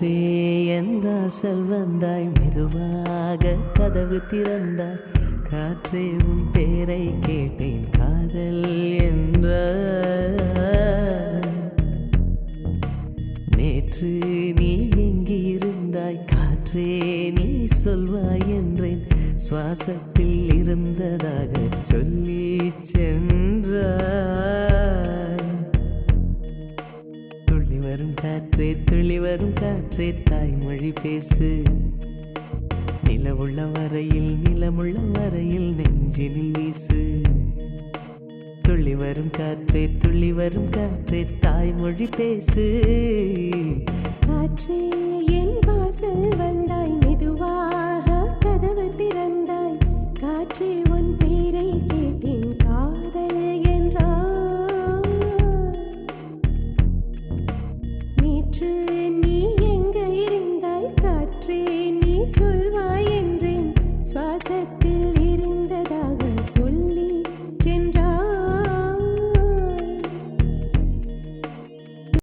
நிலவே எந்த வாசல் வந்தாய், மெதுவாக கதவு திறந்தாய். காற்றே உன் பேரை கேட்டேன், காதல் என்ற. நேற்று நீ எங்கிருந்தாய், காற்றே நீ சொல்வாய் என்றேன். சுவாசத்தில் இருந்ததாக சொல்லி சென்றாய். துள்ளி வரும் காற்றே, துள்ளி வரும் காற்றே, தாய்மொழி பேசு. நிலவுள்ள வரையில், நிலமுள்ள வரையில் நெஞ்சினில் வீசு. துள்ளி வரும் காற்றே, துள்ளி வரும் காற்றே, தாய்மொழி பேசு. காற்றே